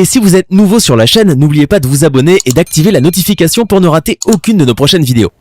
Et si vous êtes nouveau sur la chaîne, n'oubliez pas de vous abonner et d'activer la notification pour ne rater aucune de nos prochaines vidéos.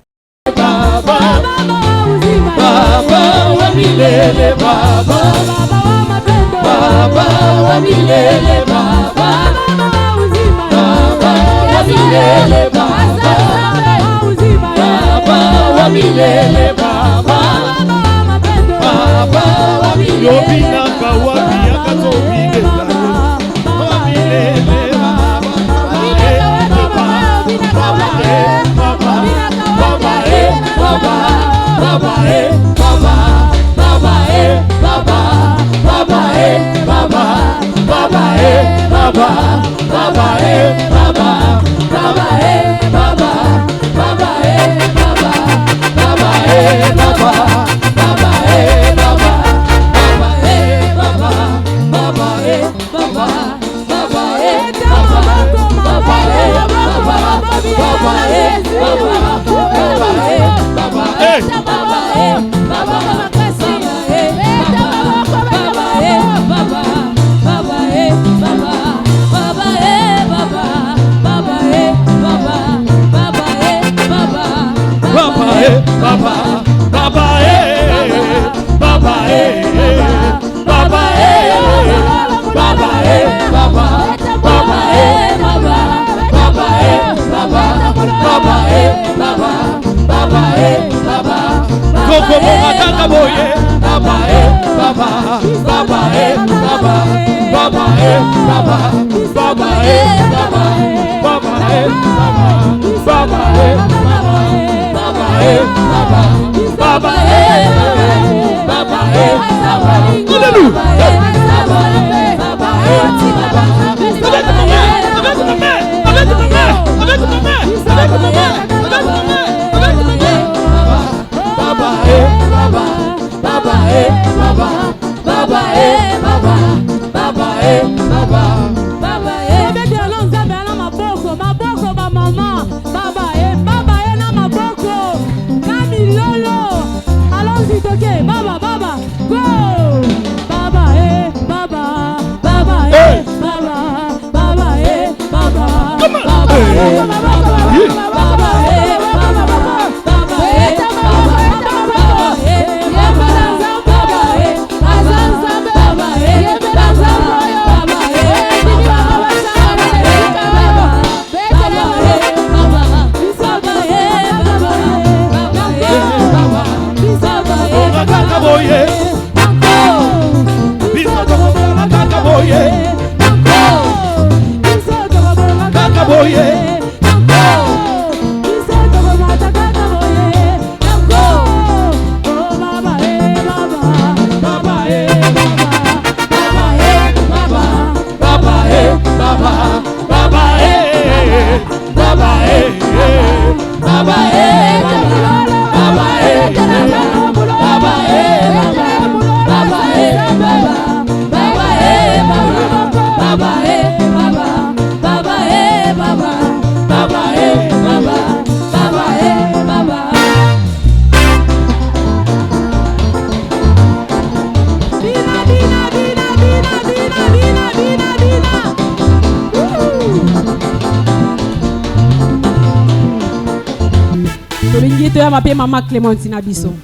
Maman Clémentine Abisso.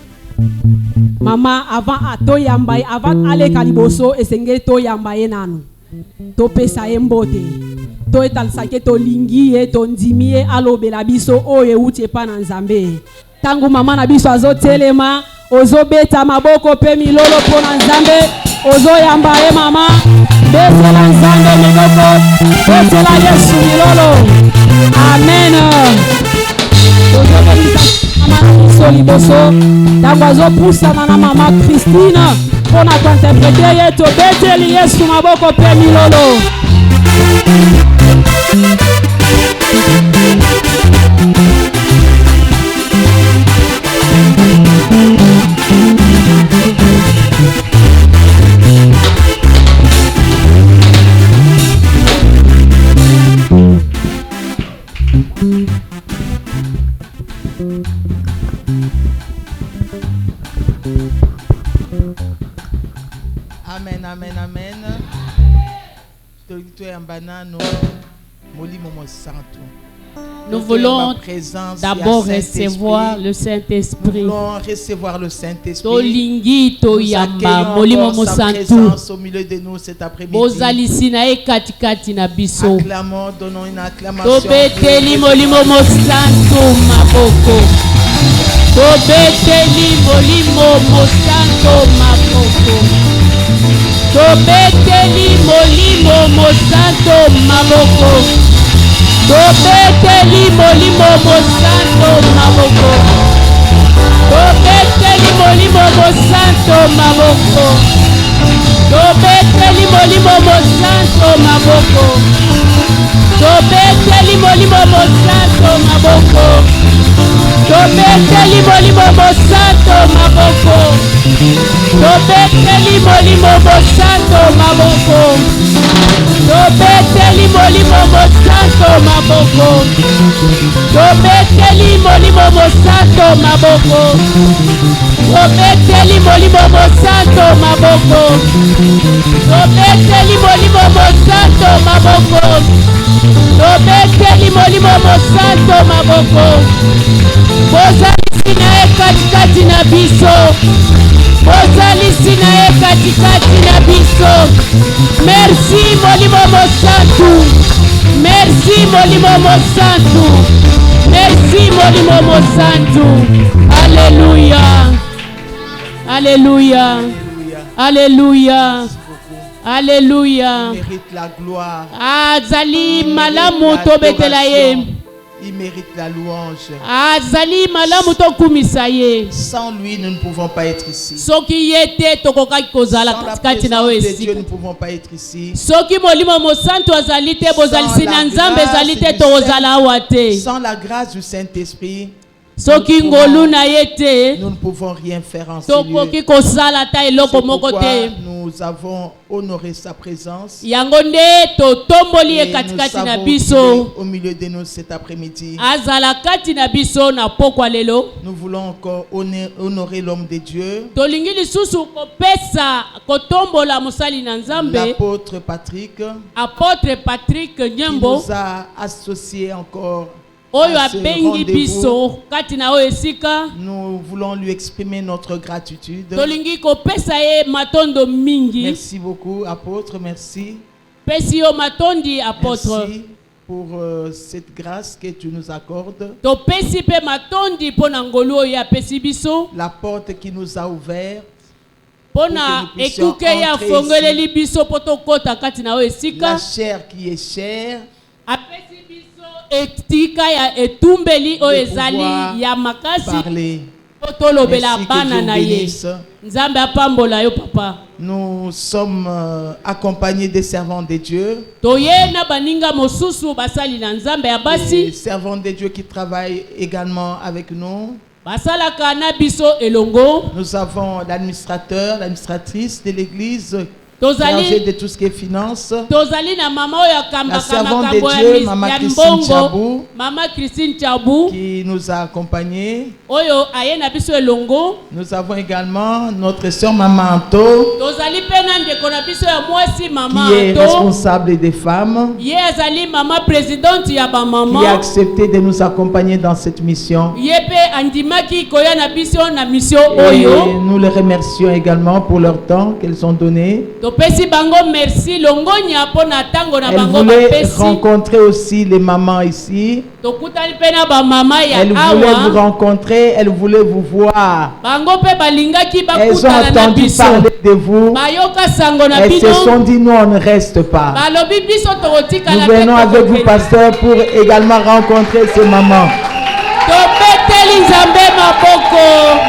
Maman avant à Toyambaye, avant aller Kaliboso et Sengé Toyambaye nanu. To pesa embote. To etal sake to lingi e to ndimi e alo belabiso o e uche pa na Nzambe. Tangu mama na biso azo telema, ozo beta maboko pe milolo po na Nzambe, ozo yambaye mama, bese la Nzambe miloko, bese la Yesu milolo. Amen. Soliboso, Dawazo poussa na mama Christine, pour na t'interpréter et te beteli Yesu maboko pe milolo. Amen, amen, amen. Nous voulons d'abord recevoir le Saint-Esprit. Nous voulons recevoir le Saint-Esprit. Tolingi toyamba molimo mosantu. Au milieu de nous cet après-midi. Bozalisi na katikati na biso. Acclamons, donnons une acclamation. Tobeteli molimo mosantu maboko. Tobeteli molimo mosantu maboko. Tobeteli molimo mosantu maboko. Tobeteli molimo mosantu maboko. Tobeteli molimo mosantu maboko. Tobeteli molimo mosantu maboko. Tobeteli molimo mosantu maboko. Tobeteli molimo mosantu maboko. Tobeteli molimo mosantu maboko. Tobeteli molimo mosantu maboko. Tobeteli molimo mosantu maboko. Tobeteli molimo mosantu maboko. Tobeteli molimo mosantu maboko. Tobeteli molimo mosantu maboko. Bozalisi na katikati na biso. Bozalisi na katikati na biso. Merci molimo mosantu. Merci molimo mosantu. Merci molimo mosantu. Alléluia. Alléluia. Alléluia. Alléluia. Il mérite la gloire. Azali malamu tobetela ye. Il mérite la louange. Azali malamu tokumisa ye. Sans lui, nous ne pouvons pas être ici. Soki yete tokokaki kozala katikati na we Sans Dieu, nous esika. ne pouvons pas être ici. Soki molimo mosantu azali te bozalisi na nzambe ezali te tozala awa te. Sans la grâce du Saint-Esprit, Soki ngolu na ye te nous ne pouvons rien faire en ce tokoki lieu. kozala ta C'est eloko moko pourquoi te. nous avons honoré sa présence. Yango nde totomboli ye Et nous katikati na savons qu'il biso. est au milieu de nous cet après-midi. Azala kati na biso na pokwa lelo. Nous voulons encore honorer l'homme de Dieu, Tolingi lisusu kopesa kotombola mosali na nzambe. l'apôtre Patrick, Apôtre Patrick qui Nyembo nous a associés encore oyo à ce abengi rendez-vous. biso kati na oyo esika. Nous voulons lui exprimer notre gratitude. Tolingi kopesa ye matondo mingi. Merci beaucoup, apôtre. Merci. Pesi yo matondi apôtre. Merci pour cette grâce que tu nous accordes. Topesi pe matondi pona ngolu oyo apesi biso. La porte qui nous a ouvert. Pona Pour que nous puissions ekuke ya entrer fongeleli biso poto kota kati na oyo La esika. chair qui est chère. Apesi biso etika ya etumbeli oyo De ezali pouvoir ya makasi. Parler. Poto lobela Merci, que bana Dieu na ye. bénisse. Nzambe apambola yo papa. Nous sommes accompagnés des servants de Dieu. Toye na baninga mosusu basali na nzambe ya Des basi. servants de Dieu qui travaillent également avec nous. Basalaka na biso elongo. Nous avons l'administrateur, l'administratrice de l'église, Tozali chargée de tout ce qui est finance. tozali na mama oyo La akambaka servante de makambo Dieu, ya Mama ya Christine mbongo. Tchabou, Mama Christine Tchabou qui nous a accompagnés. oyo aye na biso elongo. Nous avons également notre sœur Maman Anto, Tozali pe na ndeko na biso ya mwasi mama qui est Anto. responsable des femmes, Ye azali mama présidente ya ba qui a mama. accepté de nous accompagner dans cette mission. Ye pe andimaki koya na biso na mission Et oyo. nous les remercions également pour leur temps qu'elles ont donné. Topesi bango merci longonya pona tango na Elles bango voulaient bapesi. rencontrer aussi les mamans ici. Tokutali pe na ba mama ya Elles voulaient vous awa. rencontrer, elles voulaient vous voir. Bango pe balingaki Elles ont bakutana na entendu biso. parler de vous. Bayoka sango na Elles se bino. sont dit, nous, on ne reste pas. Balobi biso tokotika Nous na venons avec vous, pasteur, pour également rencontrer ces mamans. Tobeteli nzambe maboko.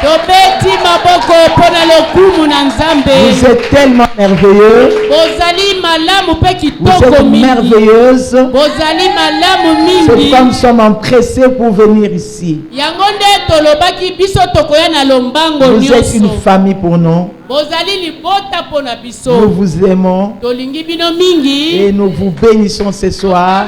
Tobeti maboko pona lokumu na nzambe. Vous êtes tellement merveilleux. Bozali malamu pe Vous kitoko êtes mingi. merveilleuses. Bozali malamu C'est mingi. comme nous sommes empressés pour venir ici. Yango nde tolobaki biso tokoya na lombango Vous êtes une nyonso. famille pour nous. Bozali libota pona Nous biso. vous aimons Tolingi bino mingi. et nous vous bénissons ce soir.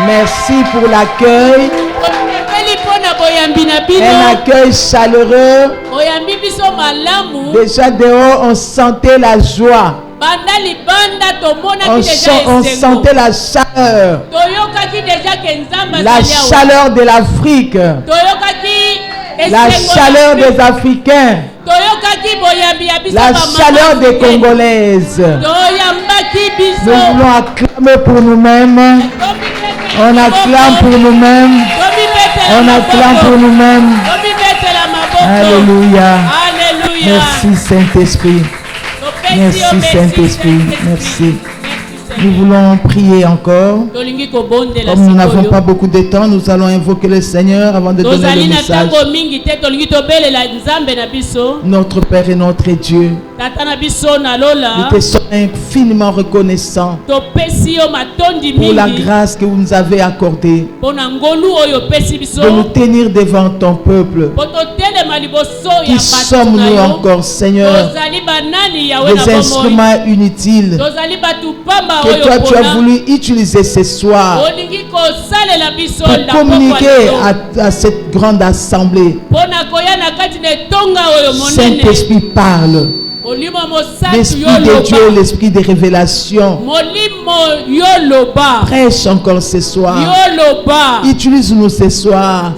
Merci pour l'accueil. Topeli pona boyambi na Un bino. accueil chaleureux. Boyambi biso malamu. Déjà dehors, on sentait la joie. On sentait la chaleur. La chaleur de l'Afrique. La chaleur des Africains. La chaleur des Congolaises. Nous voulons acclamer pour nous-mêmes. On acclame pour nous-mêmes. On acclame pour nous-mêmes. Alléluia. Merci Saint-Esprit. Merci Saint-Esprit. Merci. Nous voulons prier encore. Comme nous n'avons pas beaucoup de temps, nous allons invoquer le Seigneur avant de donner le message. Notre Père et notre Dieu, nous te sommes infiniment reconnaissants pour la grâce que vous nous avez accordée de nous tenir devant ton peuple. Qui sommes-nous encore, Seigneur? Des instruments inutiles que toi tu as voulu utiliser ce soir pour communiquer à cette grande assemblée. Saint-Esprit parle. L'Esprit de Dieu, l'Esprit de révélation. Prêche encore ce soir. Utilise-nous ce soir.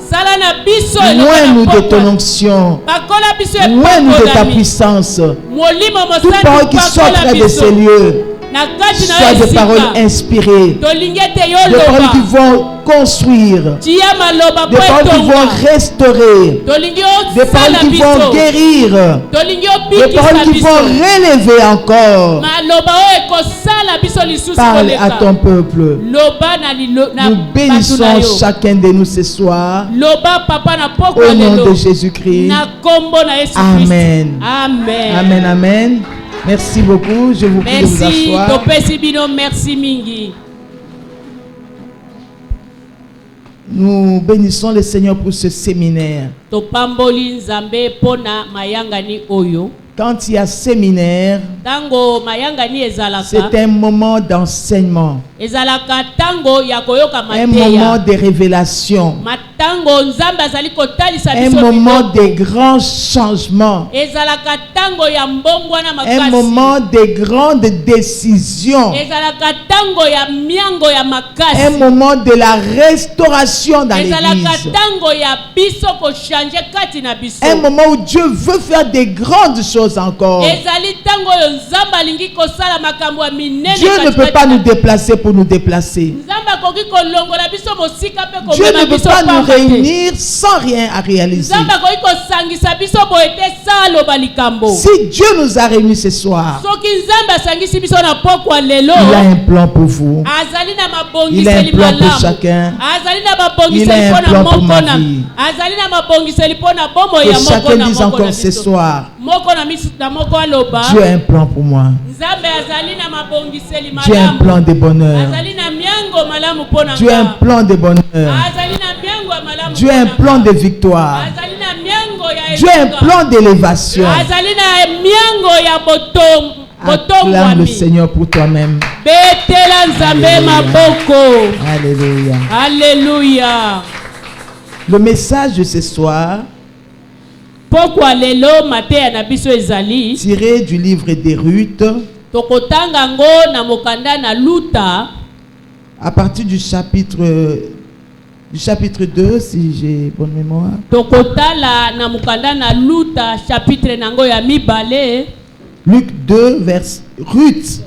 Loin-nous de ton onction. Loin-nous de ta puissance. Toute parole qui sortira de ces lieux soit des paroles inspirées, des paroles qui vont construire, des paroles qui vont restaurer, des paroles qui vont guérir, des paroles qui vont relever encore. Parle à ton peuple. Nous bénissons chacun de nous ce soir au nom de Jésus-Christ. Amen. Amen. Amen. Merci beaucoup. Je vous prie de vous asseoir. Nous bénissons le Seigneur pour ce séminaire. Quand il y a séminaire, c'est un moment d'enseignement, un moment de révélation, un moment de grands changements, un moment de grandes décisions, un moment de la restauration dans l'église, un moment où Dieu veut faire des grandes choses encore. Dieu ne peut pas nous déplacer pour nous déplacer. Dieu ne peut pas nous réunir sans rien à réaliser. Si Dieu nous a réunis ce soir, il a un plan pour vous. Il a un plan pour chacun. Il a un plan pour ma vie. Que chacun dise encore ce soir: Dieu a un plan pour moi. Dieu a un plan de bonheur. Dieu a un plan de bonheur. Dieu a un plan de victoire. Dieu a un plan d'élévation. Acclame le Seigneur pour toi-même. Alléluia. Alléluia. Le message de ce soir, tiré du livre des Ruth, à partir du chapitre 2, si j'ai bonne mémoire. Luc 2, Ruth,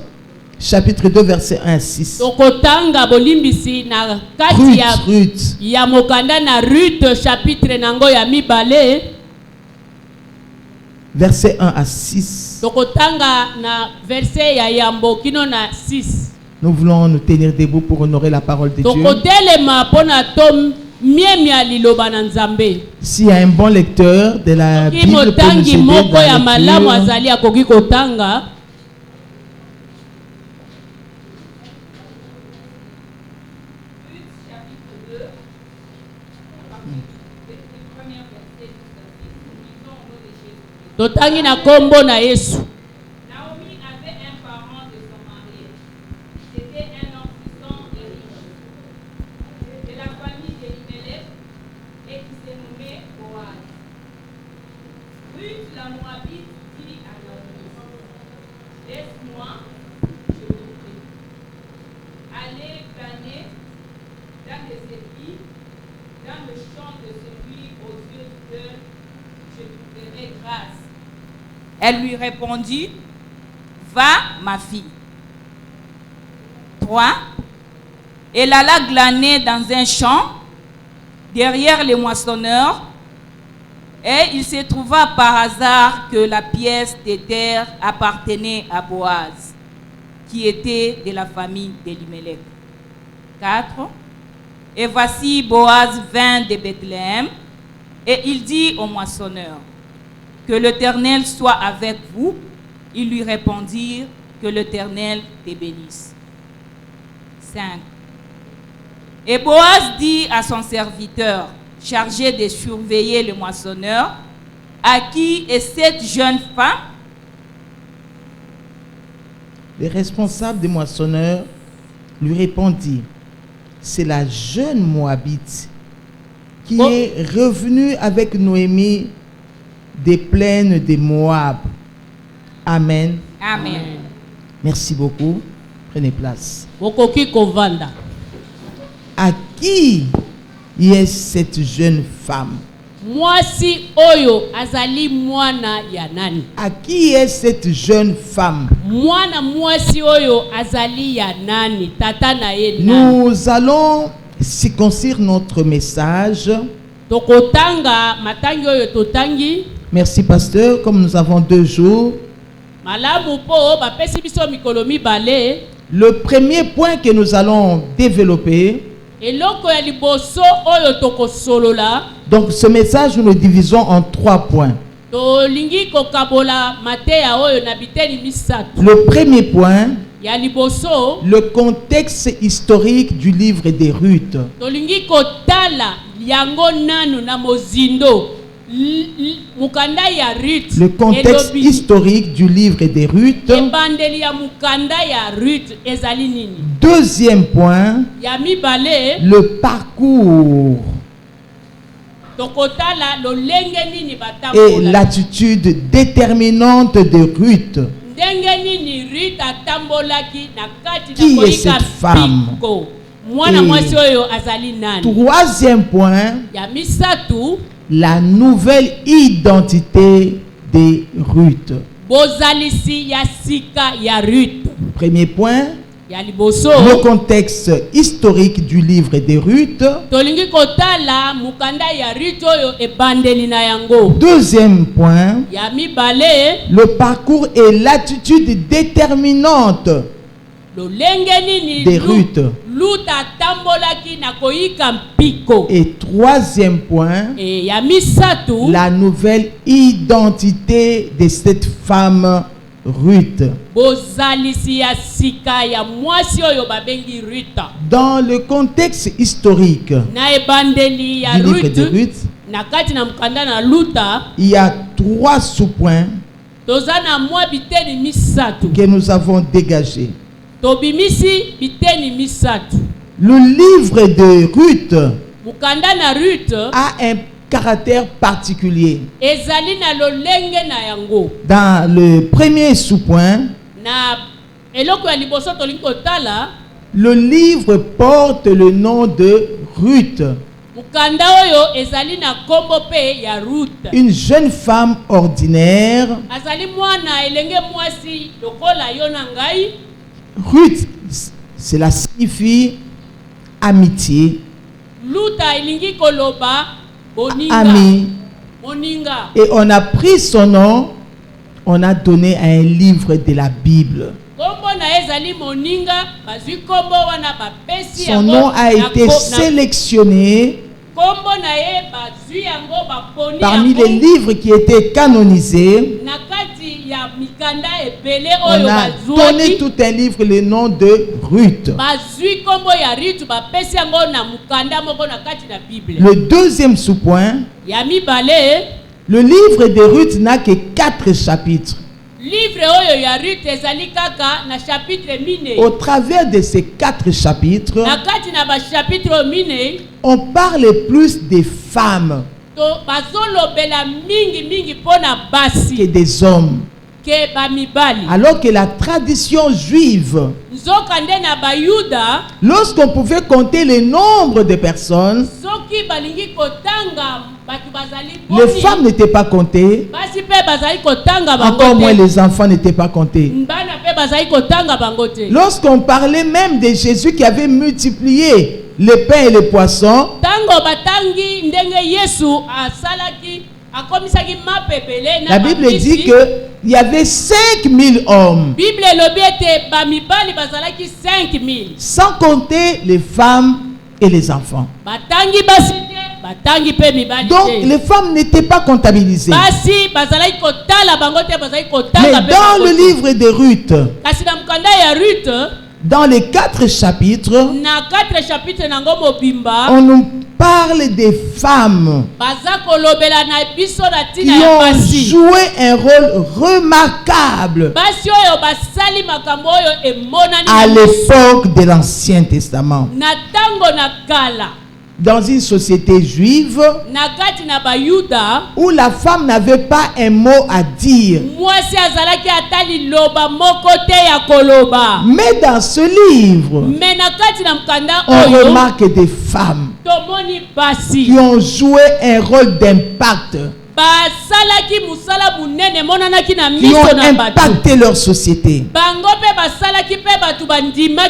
chapitre 2, verset 1 à 6. Ruth. Verset 1 à 6. Nous voulons nous tenir debout pour honorer la parole de Dieu. S'il y a un bon lecteur de la Bible pour nous aider dans la lecture, totangi na kombo na Yesu. Naomi avait un parent de son mari. C'était un homme puissant et riche, de la famille d'Elimelech, et qui s'est nommé Boaz. Ruth la Moabite dit à Naomi: laisse-moi, je te prie, aller glaner dans les épis, dans le champ de celui aux yeux que je te ferai grâce. Elle lui répondit, va, ma fille. 3. Elle alla glaner dans un champ, derrière les moissonneurs, et il se trouva par hasard que la pièce de terre appartenait à Boaz, qui était de la famille d'Elimelech. 4. Et voici Boaz vint de Bethléem, et il dit au moissonneur, que l'Éternel soit avec vous. Ils lui répondirent, que l'Éternel te bénisse. 5. Et Boaz dit à son serviteur, chargé de surveiller le moissonneur, à qui est cette jeune femme? Le responsable des moissonneurs lui répondit, c'est la jeune Moabite qui est revenue avec Noémie des plaines de Moab. Amen. Amen. Merci beaucoup. Prenez place. Bokoki kovanda. À qui est cette jeune femme? Mwasi oyo azali mwana ya nani? À qui est cette jeune femme? Mwana mwasi oyo azali ya nani? Tata na ye nani? Nous allons circoncire notre message. Tokotanga matangi oyo totangi. Merci pasteur, comme nous avons 2 jours. Malamu po bapesi biso mikolo mibale. Le premier point que nous allons développer. Eloko ya liboso oyo tokosolola. Donc ce message nous le divisons en 3 points. Tolingi kokabola mateya oyo na biteni misatu. Le premier point, ya liboso, le contexte historique du livre des Ruth. Tolingi kotala yango nanu na mozindo. Mukanda ya Ruth. Le contexte historique du livre des Ruth. Ebandeli ya mukanda ya Ruth ezali nini? Deuxième point, ya mibale, le parcours tokotala lolenge nini et batambola l'attitude déterminante de Ruth. Ndenge nini Ruth atambolaki na kati na Qui est kolika cette femme? piko. Mwana mwasi oyo azali nani? Troisième point, ya misatu, la nouvelle identité de Ruth. bozalisi ya sika ya Ruth. Premier point, ya liboso, le contexte historique du livre de Ruth. tolingi kotala mukanda ya Ruth oyo ebandeli na yango. Deuxième point, ya mibale, le parcours et l'attitude déterminante lolenge nini de Ruth. luta tambolaki na koyika mpiko. Et troisième point, E ya misatu, la nouvelle identité de cette femme Ruth. bozalisi ya sika ya mwasi oyo babengi Ruth. Dans le contexte historique Na ebandeli ya du livre de Ruth, Ruth, na kati na mukanda na luta, il y a 3 sous-points toza na mwa biteni misatu. que nous avons dégagés. Tobimisi biteni misatu. Le livre de Ruth Mukanda na Ruth a un caractère particulier. ezali na lolenge na yango. Dans le premier sous-point, Na eloko ya liboso tolingi kotala, le livre porte le nom de Ruth, mukanda oyo ezali na kombo pe ya Ruth. une jeune femme ordinaire. Azali mwana elenge mwasi lokola yo na ngai. Ruth, cela signifie amitié, Luta elingi koloba boninga. ami. Moninga. Et on a pris son nom, on a donné un livre de la Bible. Kombo na ezali moninga, bazwi kombo wana bapesi Son yango nom a na été sélectionné kombo na ye bazwi yango baponi parmi yango les livres qui étaient canonisés. na kati ya mikanda ebele On oyo a donné bazwaki. tout un livre le nom de Ruth. Bazwi kombo ya Ruth bapesi yango na mukanda moko na kati na Bible. Le deuxième sous-point, Ya mibale, le livre de Ruth n'a que 4 chapitres. livre oyo ya Ruth ezali kaka na chapitre mine. Au travers de ces 4 chapitres, Na kati na ba chapitre mine, on parle plus des femmes to bazolobela mingi pona que basi des hommes. Alors que la tradition juive, lorsqu'on pouvait compter le nombre de personnes, les femmes n'étaient pas comptées, encore moins les enfants n'étaient pas comptés. Lorsqu'on parlait même de Jésus qui avait multiplié les pains et les poissons, la Bible dit qu'il y avait 5000 hommes, sans compter les femmes et les enfants. Donc les femmes n'étaient pas comptabilisées. Mais dans le livre de Ruth, dans les 4 chapitres, on nous parle des femmes qui ont joué un rôle remarquable à l'époque de l'Ancien Testament. Dans une société juive où la femme n'avait pas un mot à dire. Mais dans ce livre, on remarque des femmes qui ont joué un rôle d'impact, qui ont impacté leur société.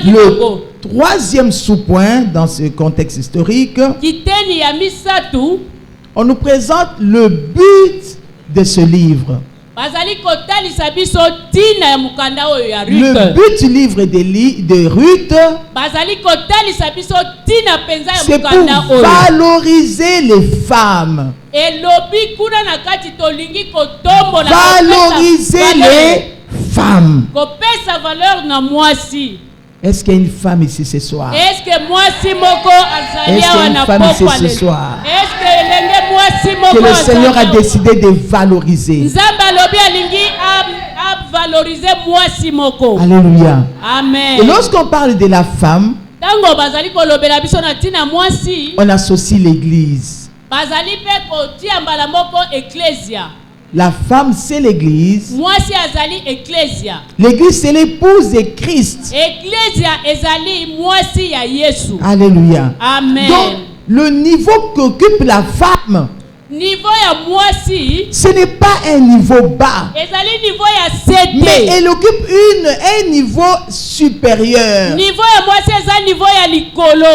Le troisième sous-point dans ce contexte historique, on nous présente le but de ce livre. Le but du livre de Ruth, c'est pour valoriser les femmes. Valoriser les femmes. Est-ce qu'il y a une femme ici ce soir? Est-ce qu'il y a une femme ici ce soir que le Seigneur a décidé de valoriser? Alléluia. Amen. Et lorsqu'on parle de la femme, on associe l'église. La femme, c'est l'église. L'église, c'est l'épouse de Christ. Alléluia. Amen. Donc, le niveau qu'occupe la femme, ce n'est pas un niveau bas, mais elle occupe un niveau supérieur.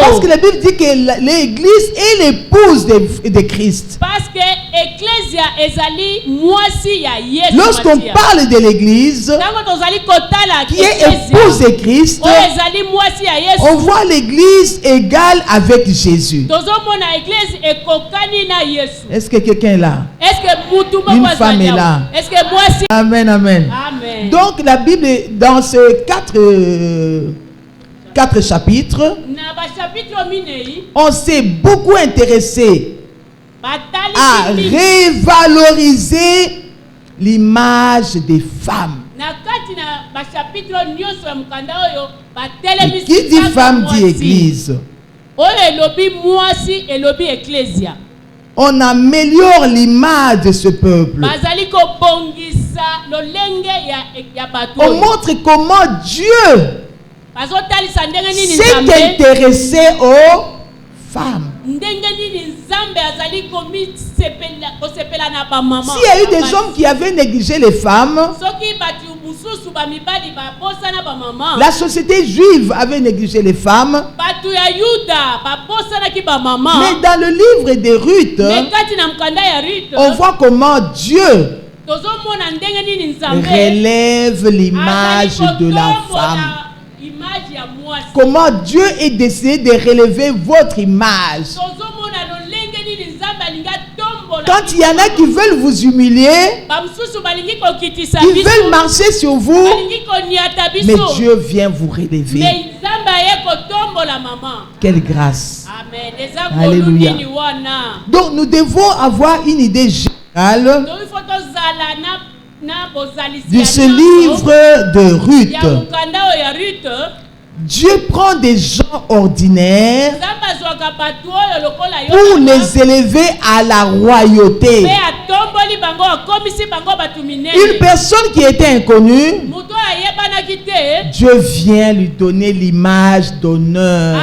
Parce que la Bible dit que l'église est l'épouse de Christ. Lorsqu'on parle de l'église qui est épouse de Christ, on voit l'église égale avec Jésus. Est-ce que quelqu'un est là? Une femme est là. Amen, amen. Donc la Bible, dans ces 4 chapitres, on s'est beaucoup intéressé à revaloriser l'image des femmes. Et qui dit femme dit église. On améliore l'image de ce peuple. On montre comment Dieu s'est intéressé aux femmes. S'il y a eu des hommes qui avaient négligé les femmes, la société juive avait négligé les femmes. Mais dans le livre de Ruth, on voit comment Dieu relève l'image de la femme. Comment Dieu est décidé de relever votre image. Quand il y en a qui veulent vous humilier, qui veulent marcher sur vous, mais Dieu vient vous relever. Quelle grâce. Alléluia. Donc nous devons avoir une idée générale de ce livre de Ruth. Dieu prend des gens ordinaires pour les élever à la royauté. Une personne qui était inconnue, Dieu vient lui donner l'image d'honneur.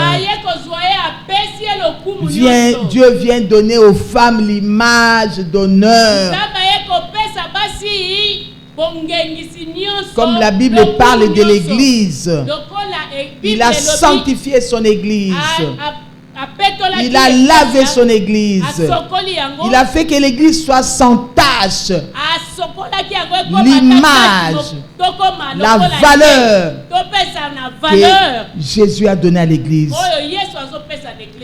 Dieu vient donner aux femmes l'image d'honneur. Comme la Bible parle de l'église, il a sanctifié son église. Il a lavé son église. Il a fait que l'église soit sans tache. L'image, la valeur que Jésus a donnée à l'église.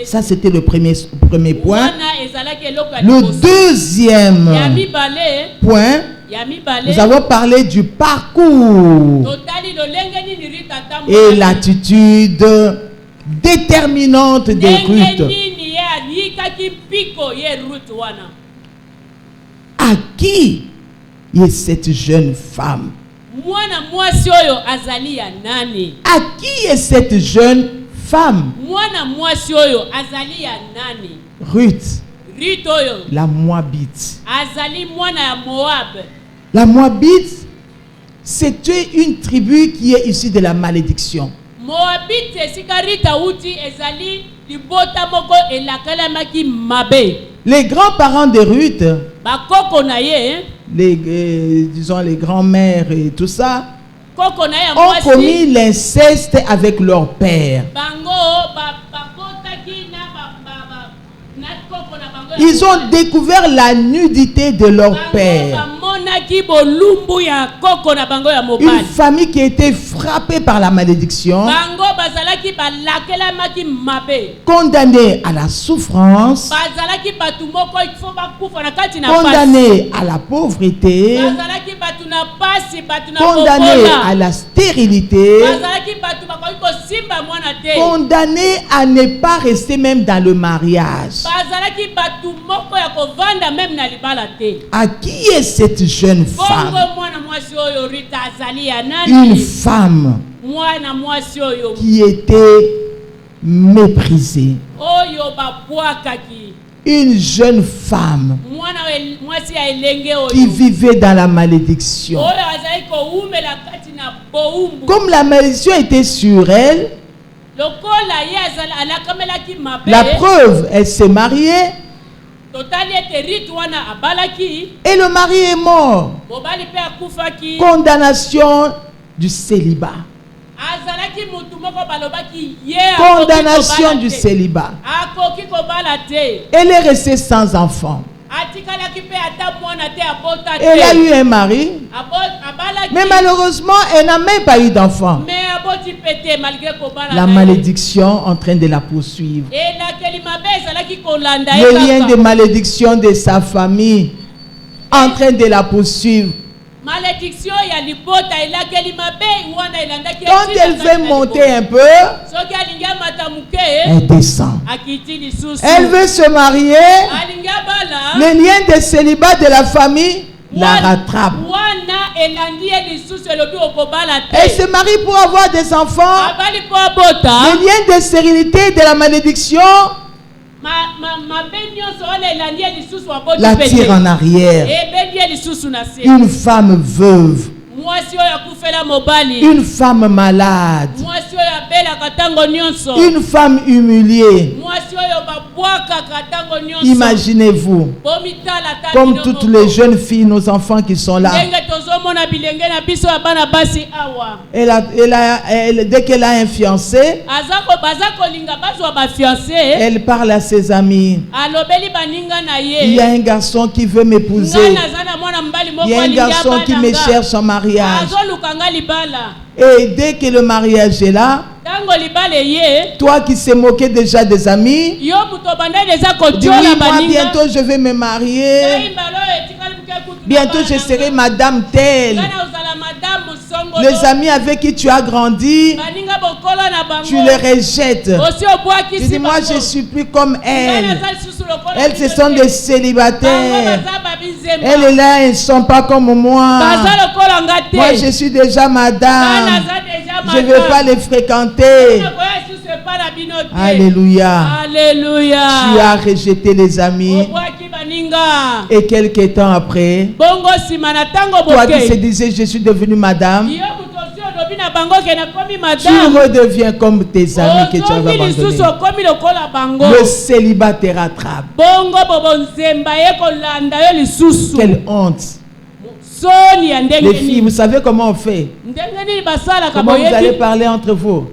Ça, c'était le premier point. Le deuxième point, nous avons parlé du parcours et l'attitude déterminante de Ruth. À qui est cette jeune femme? À qui est cette jeune femme? Ruth, la Moabite. La Moabite, c'était une tribu qui est issue de la malédiction. Les grands-parents de Ruth, disons les grands-mères et tout ça, ont commis l'inceste avec leur père. Ils ont découvert la nudité de leur père. Une famille qui a été frappée par la malédiction, condamnée à la souffrance, condamnée à la pauvreté, condamnée à la stérilité, condamnée à ne pas rester même dans le mariage. À qui est cette jeune femme? Une femme qui était méprisée. Une jeune femme qui vivait dans la malédiction. Comme la malédiction était sur elle, la preuve, elle s'est mariée et le mari est mort. Condamnation du célibat. Condamnation du célibat. Elle est restée sans enfant. Elle a eu un mari, mais malheureusement, elle n'a même pas eu d'enfant. La malédiction en train de la poursuivre. Le lien de malédiction de sa famille en train de la poursuivre. Quand elle veut monter un peu, elle descend. Elle veut se marier, le lien de célibat de la famille la rattrape. Elle se marie pour avoir des enfants. Le lien de stérilité de la malédiction la tire en arrière. Une femme veuve, une femme malade, une femme humiliée. Imaginez-vous, comme toutes les jeunes filles, nos enfants qui sont là, dès qu'elle a un fiancé, elle parle à ses amis. Il y a un garçon qui veut m'épouser. Il y a un garçon qui me cherche en mariage. Et dès que le mariage est là, toi qui s'est moqué déjà des amis, dis oui, moi bientôt je vais me marier. Bientôt je serai madame telle. Les amis avec qui tu as grandi, tu les rejettes. Tu dis moi je suis plus comme elle. Elles ce sont des célibataires. Elles là, elles ne sont pas comme moi. Moi je suis déjà madame. Je ne vais pas les fréquenter. Alléluia. Alléluia. Tu as rejeté les amis. Et quelques temps après, toi qui se disais, je suis devenue madame, tu redeviens comme tes amis que tu avais abandonnés. Le célibat te rattrape. Quelle honte. Les filles, vous savez comment on fait? Comment vous allez parler entre vous?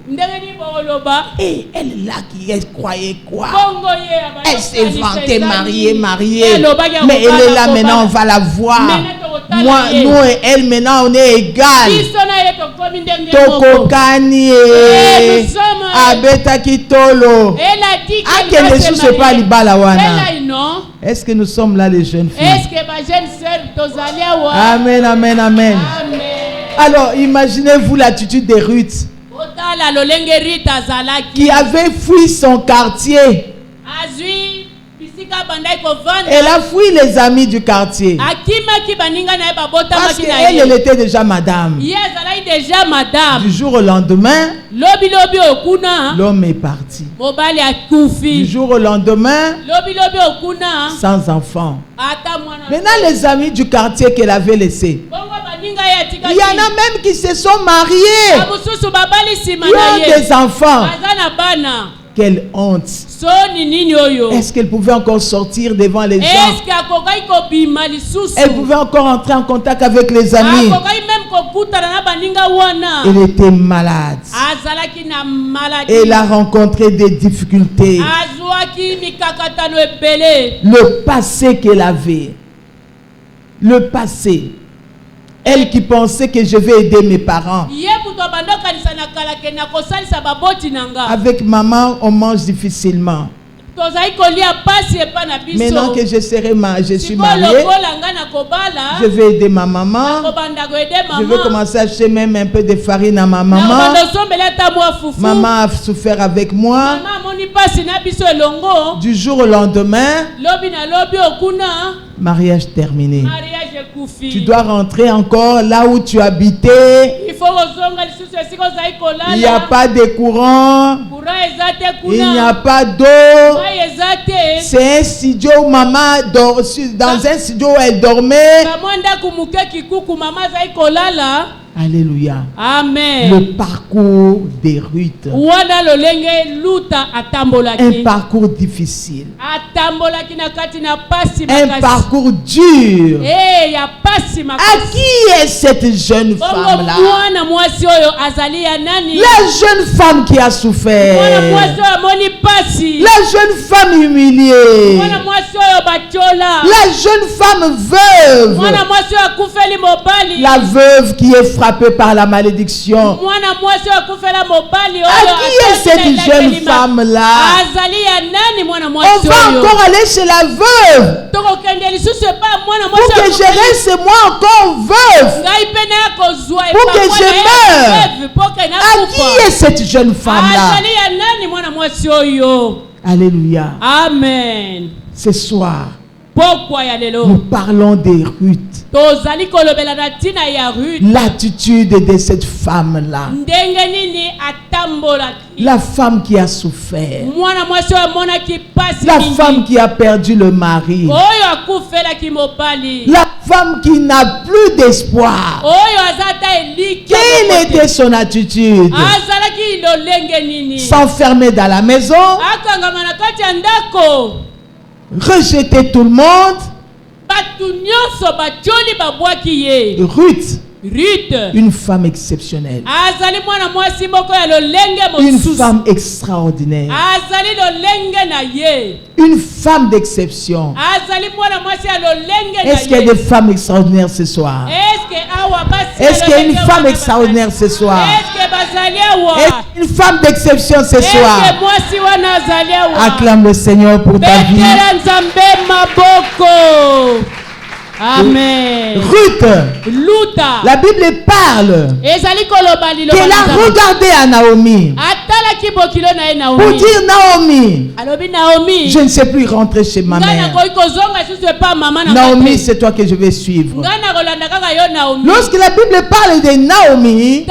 Et elle là qui croyait quoi? Elle s'est vantée mariée. Mais elle est là maintenant, on va la voir. Moi, nous et elle maintenant, on est égales. Tokokani Abeta Kitolo. C'est pas libala wana. Est-ce que nous sommes là les jeunes filles? Amen, amen, amen. Alors, imaginez-vous l'attitude de Ruth qui avait fui son quartier. Elle a fui les amis du quartier. Parce qu'elle était déjà madame. Du jour au lendemain, l'homme est parti. Du jour au lendemain, sans enfant. Maintenant, les amis du quartier qu'elle avait laissés, il y en a même qui se sont mariés. Qui ont des enfants. Quelle honte. Est-ce qu'elle pouvait encore sortir devant les gens? Elle pouvait encore entrer en contact avec les amis. Elle était malade. Elle a rencontré des difficultés. Le passé qu'elle avait. Le passé. Elle qui pensait que je vais aider mes parents. Avec maman, on mange difficilement. Maintenant que je suis mariée, je vais aider ma maman. Je vais commencer à acheter même un peu de farine à ma maman. Maman a souffert avec moi. Du jour au lendemain, mariage terminé. Tu dois rentrer encore là où tu habitais. Il n'y a pas de courant. Il n'y a pas d'eau. C'est un studio où maman dort. Dans un studio où elle dormait. Alléluia. Amen. Le parcours de Ruth. Un parcours difficile. Un parcours dur. À qui est cette jeune femme-là? La jeune femme qui a souffert. La jeune femme humiliée. La jeune femme veuve. La veuve qui est frappée par la malédiction. À qui est cette jeune femme-là? On va encore aller chez la veuve pour que je reste moi encore veuve, pour que je meure. À qui est cette jeune femme-là? Alléluia. Amen. Ce soir, nous parlons de Ruth. L'attitude de cette femme-là. La femme qui a souffert. La femme qui a perdu le mari. La femme qui n'a plus d'espoir. Quelle était son attitude? S'enfermer dans la maison. Rejeter tout le monde. Ruth, une femme exceptionnelle. Une femme extraordinaire. Une femme d'exception. Est-ce qu'il y a des femmes extraordinaires ce soir? Est-ce qu'il y a une femme extraordinaire ce soir? Est-ce une femme d'exception ce soir? Acclame le Seigneur pour ta vie. Amen. Ruth. Luta. La Bible parle qu'elle a regardé à Naomi pour dire Naomi, je ne sais plus rentrer chez ma mère. Naomi, c'est toi que je vais suivre. Lorsque la Bible parle de Naomi,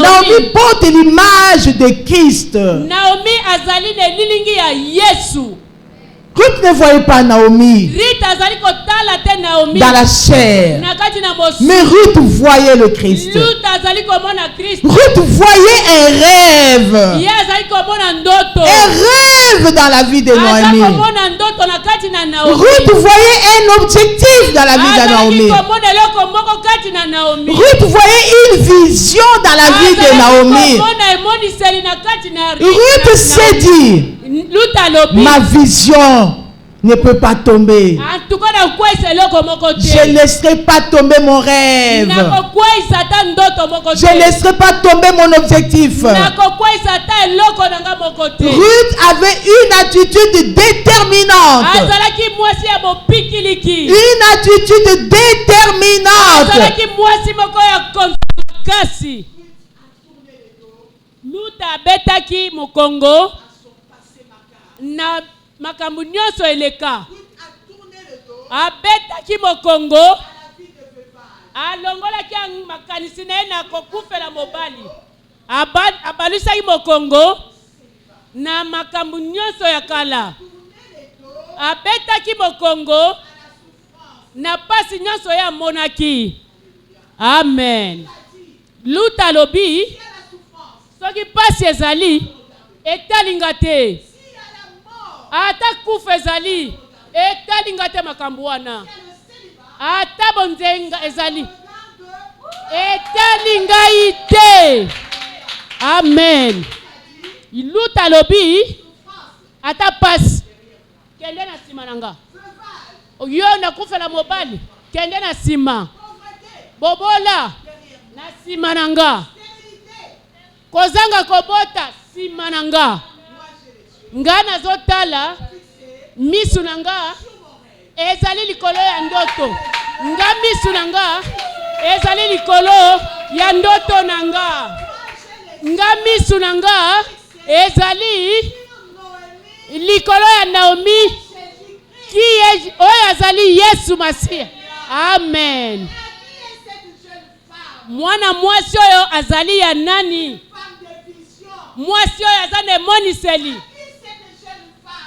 Naomi porte l'image de Christ. Ruth ne voyait pas Naomi dans la chair, mais Ruth voyait le Christ. Ruth voyait un rêve dans la vie de Naomi. Ruth voyait un objectif dans la vie de Naomi. Ruth voyait une vision dans la vie de Naomi. Ruth s'est dit, ma vision ne peut pas tomber. Je ne laisserai pas tomber mon rêve. Je ne laisserai pas tomber mon objectif. Ruth avait une attitude déterminante. Une attitude déterminante. Luta betaki mukongo na makambo nyonso eleka abetaki mokongo alongolaki makanisi na ye na kokufela mobali abalisaki mokongo na makambo nyonso ya kala abetaki mokongo na pasi nyonso ya monaki. Amen. Luta lobi soki pasi ezali etalinga te, ata kufa ezali etalinga te makambo wana, ata bonzenga ezali etalinga ite. Amen. Luta lobi ata pasi kende na sima nanga yo na kufela mobali kende na sima bobola na sima nanga kozanga kobota sima nanga nga nazotala misu nanga ezali likolo ya ndoto, nga misu nanga ezali likolo ya ndoto nanga, nga misu nanga ezali likolo ya Naomi ki oyo azali Yesu Masia. Amen. Mwana mwasi oyo azali ya nani? Mwasi oyo azane moniseli.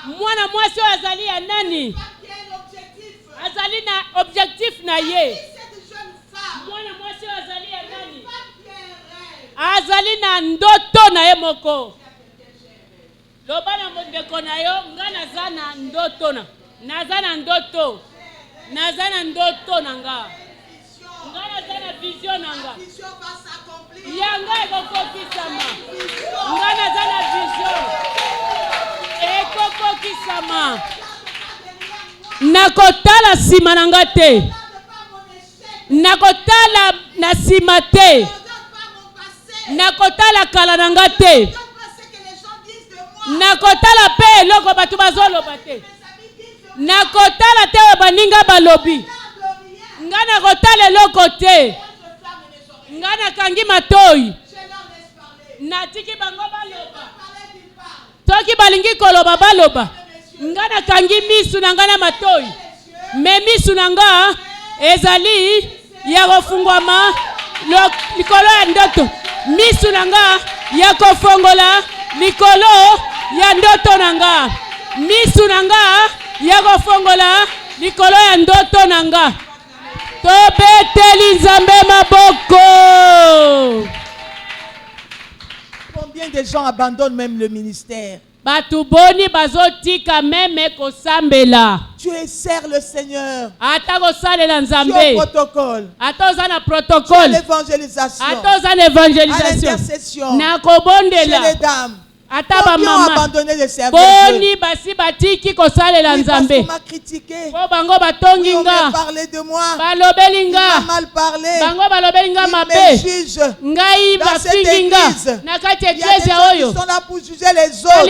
Mwana mwasi oyo azali ya nani? Azali na objectif na ye. Mwana mwasi oyo azali ya nani? Azali na ndoto na ye moko. Lobana mondeko na yo ngana zana ndoto na. Nazana ndoto. Nazana ndoto nanga. Ngana zana vision nanga. Yanga ekokokisama. Ngana zana vision. Ekokokisama. Nakotala sima nanga te. Nakotala na sima te. Nakotala kala nanga te. Nakotala pe eloko batu bazoloba te. Nakotala te baninga balobi. Ngana kotala eloko te. Ngana kangi matoi. Natiki bango baloba. Toki balingi koloba baloba. Ngana kangi misu na ngana matoi. Me misu nanga ezali ya kofungwama likolo ya ndoto. Misu nanga ya kofongola likolo ya ndoto nanga. Misu nanga ya kofongola likolo ya ndoto nanga. Tobeteli Nzambe maboko. Combien de gens abandonnent même le ministère? Batuboni bazotika meme kosambela. Tu sers le Seigneur. Ata kosalela Nzambe. Tu as protocole. Ata ozana protocole. Tu as l'évangélisation. Ata ozana évangélisation. À l'intercession. Na kobondela. Chez les dames. Combien ont abandonné de servir Dieu? Parce qu'on m'a critiqué. Oui, on m'a parlé de moi. Il m'a mal parlé. Il me juge. Dans cette église, il y a des gens qui sont là pour juger les autres.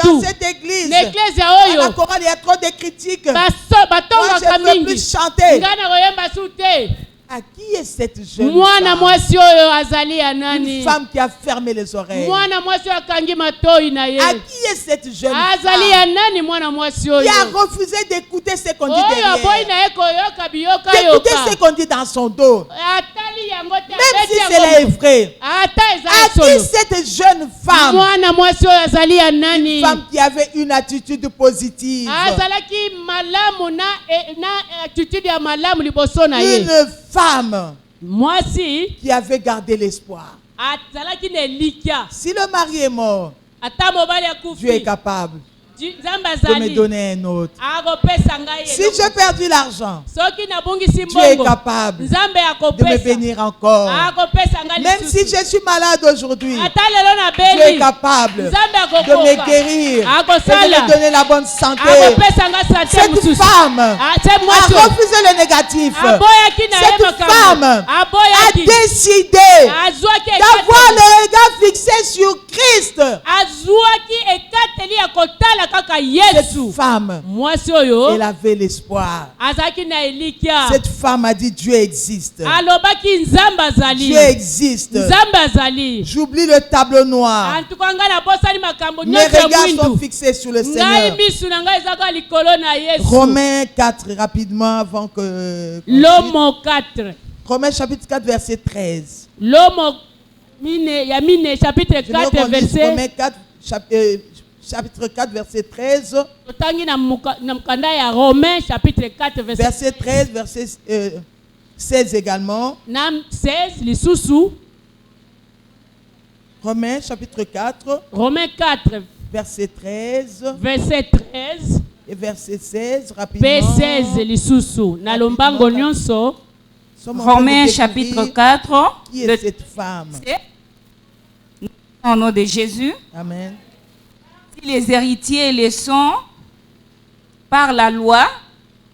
Dans cette église, à la chorale, il y a trop de critiques. Moi, je ne veux plus chanter. À qui est cette jeune femme? Une femme qui a fermé les oreilles. À qui est cette jeune femme qui a refusé d'écouter ce qu'on dit derrière, d'écouter ce qu'on dit dans son dos, même si c'est vrai? À qui cette jeune femme? Une femme qui avait une attitude positive, une femme qui avait gardé l'espoir. Si le mari est mort, Dieu est capable de me donner un autre. Si j'ai perdu l'argent, Dieu est capable de me bénir encore. Même si je suis malade aujourd'hui, Dieu est capable de me guérir et de me donner la bonne santé. Cette femme a refusé le négatif. Cette femme a décidé d'avoir le regard fixé sur Christ. Cette femme, elle avait l'espoir. Cette femme a dit Dieu existe. Dieu existe. J'oublie le tableau noir. Mes regards sont fixés sur le Seigneur. Romains 4, rapidement avant que... Romains chapitre 4, verset 13. Romains 4, chapitre 4, verset 13. Verset 13, verset 16 également. Romains chapitre 4. Verset 13. Et verset 16, rapidement. Romains chapitre 4. Qui est cette femme? Au nom de Jésus. Amen. Si les héritiers le sont par la loi,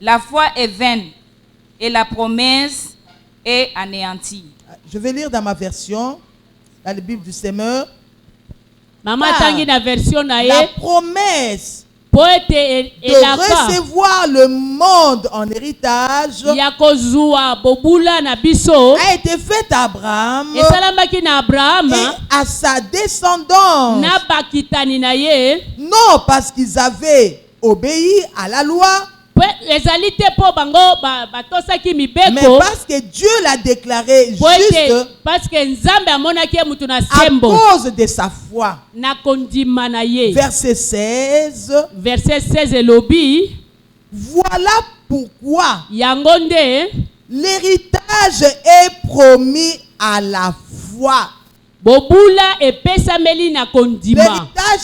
la foi est vaine et la promesse est anéantie. Je vais lire dans ma version, dans la Bible du Semeur. La promesse de recevoir le monde en héritage a été faite à Abraham et à sa descendance. Non parce qu'ils avaient obéi à la loi, mais parce que Dieu l'a déclaré juste à cause de sa foi. Verset 16. Voilà pourquoi l'héritage est promis à la foi. L'héritage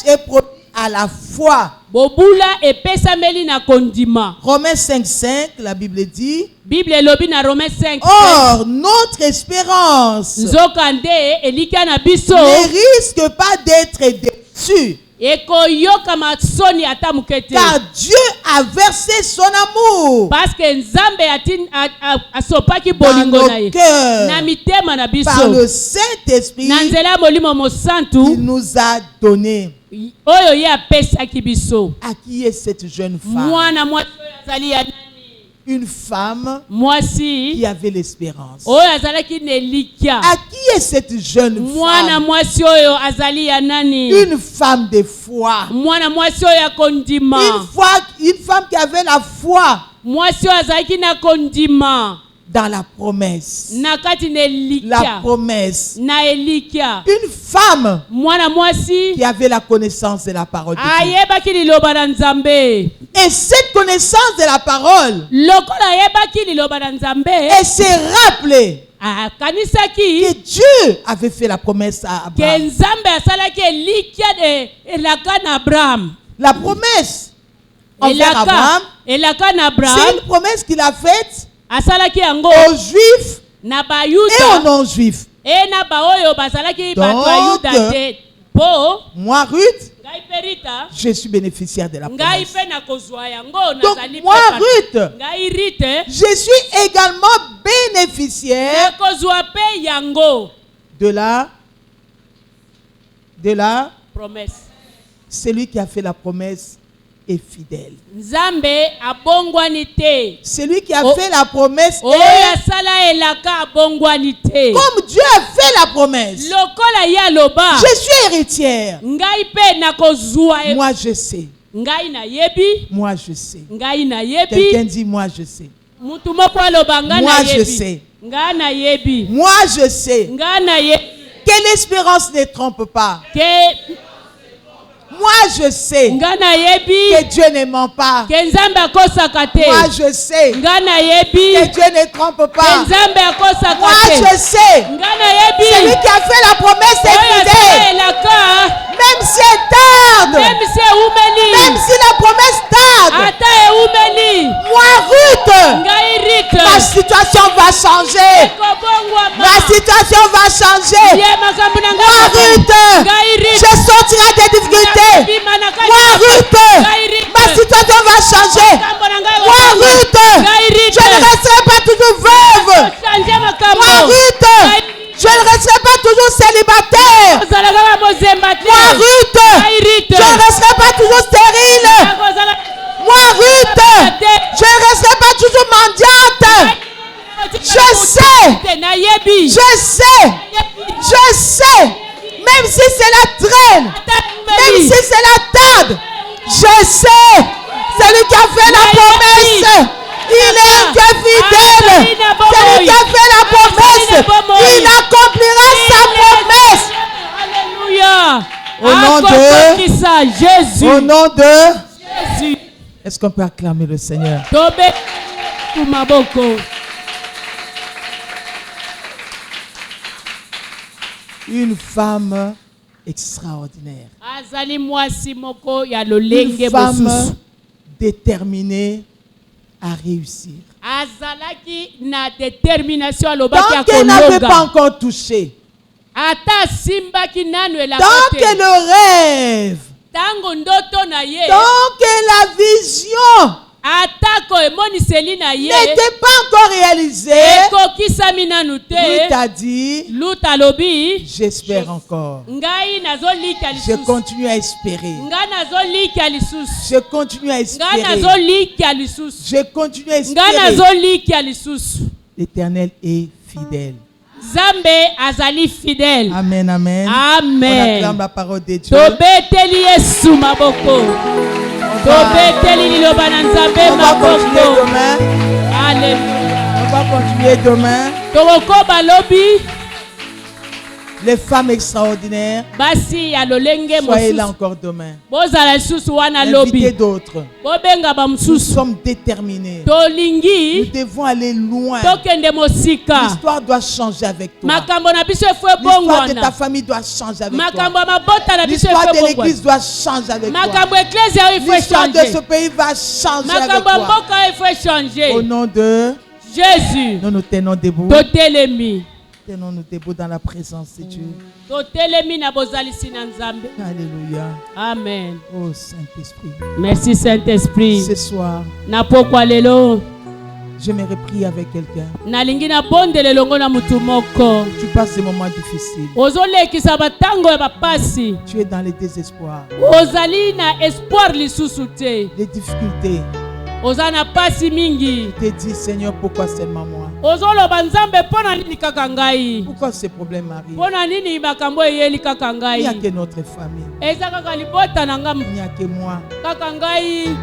est promis à la foi. Romains 5, la Bible dit. Or, notre espérance ne risque pas d'être déçue. Car Dieu a versé son amour dans nos cœurs par le Saint-Esprit qu'il nous a donné. À qui est cette jeune femme? Une femme qui avait l'espérance. À qui est cette jeune femme? Une femme de foi. Une femme qui avait la foi dans la promesse. La promesse. Une femme qui avait la connaissance de la parole de Dieu. Et cette connaissance de la parole, elle s'est rappelée que Dieu avait fait la promesse à Abraham. La promesse envers Abraham, c'est une promesse qu'il a faite aux Juifs et aux non-Juifs. Donc, Moi, Ruth, je suis bénéficiaire de la promesse. Donc, moi, Ruth, je suis également bénéficiaire de la promesse. Celui qui a fait la promesse est fidèle. Celui qui a fait la promesse est... Comme Dieu a fait la promesse, je suis héritière. Moi je sais. Moi je sais. Quelqu'un dit moi je sais. Moi je sais. Moi je sais. Que l'espérance ne trompe pas. Moi je sais que Dieu ne ment pas. Moi je sais que Dieu ne trompe pas. Moi je sais celui qui a fait la promesse est fidèle. Même si elle tarde, même si la promesse tarde, moi Ruth, ma situation va changer. Ma situation va changer. Moi Ruth, je sortirai des difficultés. Moi Ruth, ma situation va changer. Moi Ruth, je ne resterai pas toujours veuve. Moi Ruth, je ne resterai pas toujours célibataire. Moi Ruth, je ne resterai pas toujours stérile. Moi Ruth, je ne resterai pas toujours mendiante. Je sais, même si c'est la traîne, même si c'est la tarde, je sais, celui qui a fait la promesse, il est un Dieu fidèle. Celui qui a fait la promesse, il accomplira sa promesse. Au nom de Jésus. Est-ce qu'on peut acclamer le Seigneur? Une femme extraordinaire. Une femme déterminée à réussir. Tant qu'elle n'avait pas encore touché. Tant que le rêve. Tant que la vision n'était pas encore réalisée, Ruth a dit, j'espère encore. Je continue à espérer. Je continue à espérer. Je continue à espérer. L'Éternel est fidèle. Zambe azali fidèle. Amen, amen. Amen. On acclame la parole de Dieu. Tobeteli Yesu maboko. Tobeteli liloba na Nzambe maboko. Alléluia. On va continuer demain. Toko balobi. Les femmes extraordinaires, soyez là encore demain. Invitez d'autres. Nous sommes déterminés. Nous devons aller loin. L'histoire doit changer avec toi. L'histoire de ta famille doit changer avec toi. L'histoire de l'église doit changer avec toi. L'histoire de ce pays va changer avec toi. Au nom de Jésus, nous nous tenons debout. Tenons-nous debout dans la présence de Dieu. Alléluia. Amen. Oh Saint-Esprit. Merci Saint-Esprit. Ce soir, j'aimerais prier avec quelqu'un. Tu passes des moments difficiles. Tu es dans les désespoirs. Les difficultés. Tu te dis, Seigneur, pourquoi seulement moi? Pourquoi ces problèmes arrivent? Il n'y a que notre famille. Il n'y a que moi.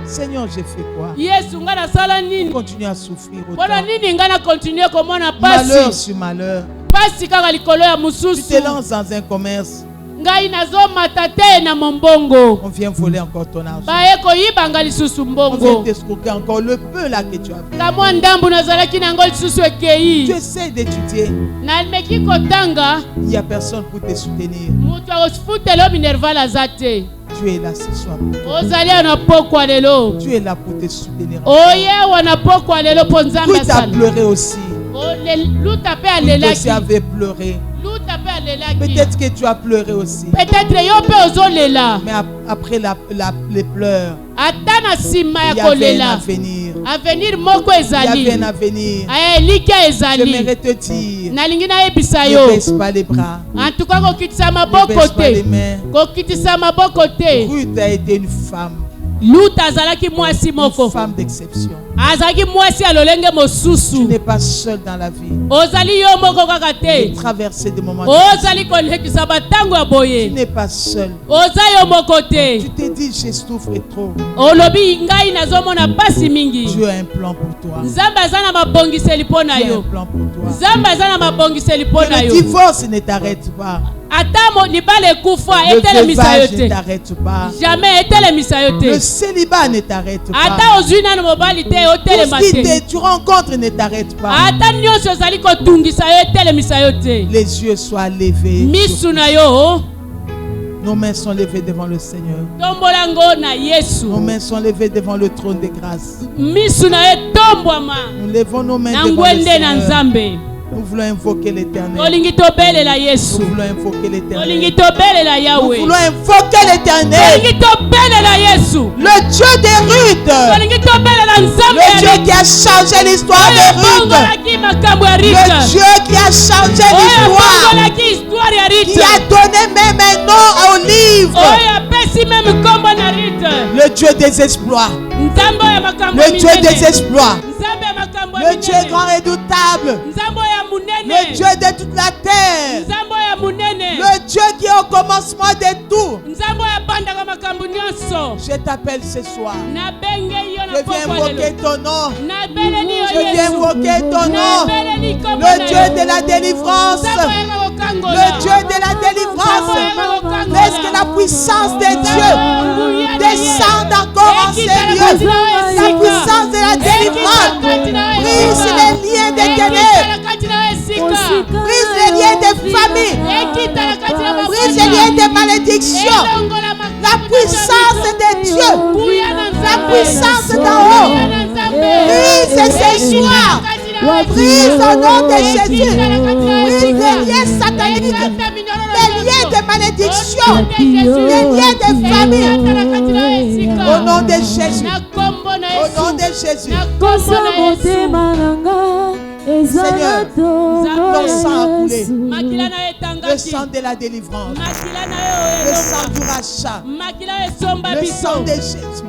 Seigneur, j'ai fait quoi? Je continue à souffrir autant. Malheur sur malheur. Tu te lances dans un commerce. On vient voler encore ton argent. On vient t'escroquer encore le peu là que tu as fait. Tu essaies d'étudier. Il n'y a personne pour te soutenir. Tu es là ce soir pour toi. Tu es là pour te soutenir. Tu as pleuré aussi. Lui aussi avait pleuré. Peut-être que tu as pleuré aussi. Mais après les pleurs, il y avait un avenir. Il y avait un avenir. J'aimerais te dire, ne baisse pas les bras. Ne baisse pas les mains. Ruth a été une femme. Une femme d'exception. Tu n'es pas seul dans la vie. Tu traverses des moments difficiles. Tu n'es pas seul. Tu te dis, je souffre trop. Dieu a un plan pour toi. Dieu a un plan pour toi. Que le divorce ne t'arrête pas. Le veuvage ne t'arrête pas. Le célibat ne t'arrête pas. Tout ce que tu rencontres ne t'arrête pas. Les yeux soient levés. Nos mains sont levées devant le Seigneur. Nos mains sont levées devant le trône de grâce. Nous levons nos mains devant le Seigneur. Nous voulons invoquer l'Éternel. Nous voulons invoquer l'Éternel. Nous voulons invoquer l'Éternel. Le Dieu de Ruth. Le Dieu qui a changé l'histoire de Ruth. Le Dieu qui a changé l'histoire. Qui a donné même un nom au livre. Le Dieu des exploits. Le Dieu des exploits. Le Dieu grand redoutable. Le Dieu de toute la terre. Le Dieu qui est au commencement de tout. Je t'appelle ce soir. Je viens invoquer ton nom. Je viens invoquer ton nom. Le Dieu de la délivrance. Le Dieu de la délivrance. Laisse que la puissance de Dieu descende encore en ces lieux. La puissance de la délivrance. Brise les liens des ténèbres. Brise les liens des familles. Brise les liens des malédictions. La puissance de Dieu. La puissance d'en haut. Brise ces joies. Brise au nom de Jésus. Brise les liens sataniques. Les liens de malédiction. Les liens de famille. Au nom de Jésus. Au nom de Jésus. Seigneur, ton sang a coulé. Le sang de la délivrance. Le sang du rachat. Le sang de Jésus.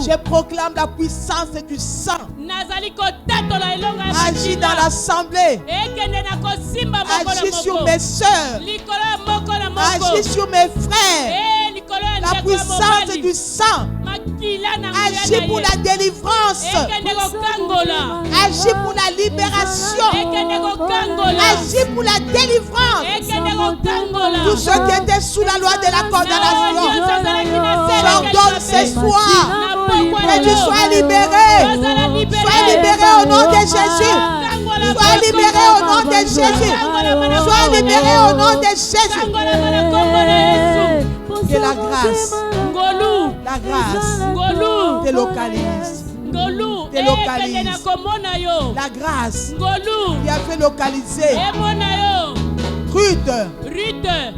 Je proclame la puissance du sang. Agis dans l'assemblée. Agis sur mes soeurs. Agis sur mes frères. La puissance du sang. Agis pour la délivrance. Agis pour la libération. Agis pour la délivrance. Tous ceux qui étaient sous la loi de la condamnation, j'ordonne ce soir que tu sois libéré. Sois libéré au nom de Jésus. Sois libéré au nom de Jésus. Sois libéré au nom de Jésus. Que la grâce te localise. Te localise. La grâce qui a fait localiser Ruth.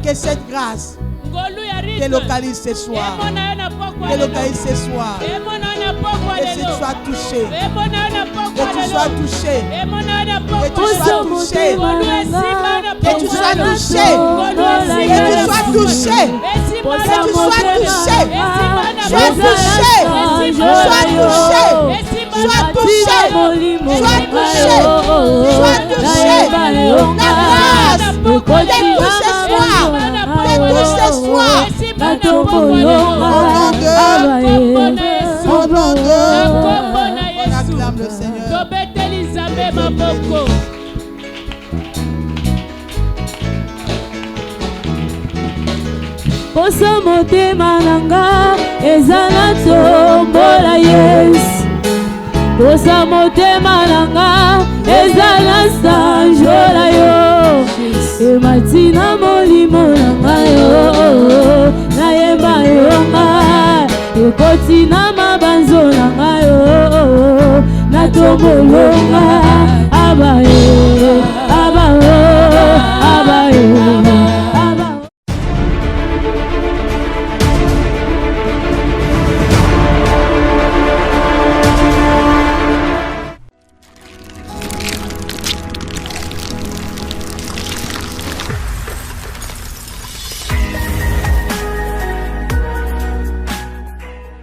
Que cette grâce te localise ce soir. Te localise ce soir. Que tu sois touché. Que tu sois touché. Que tu sois touché. Que tu sois touché. Que tu sois touché. Que tu sois touché. Sois touché. Sois touché. Sois touché. Sois touché. Sois touché. La grâce te touche ce soir. Te touche ce soir. Au nom de on acclame le Seigneur. Posa motema nanga ezala tombola Yesu. Posa motema nanga ezala sanjola yo. Ematina molimo nanga yo. Nayemba yo nga. Ekotina mabanzo nanga yo. Natombolo nga abaye.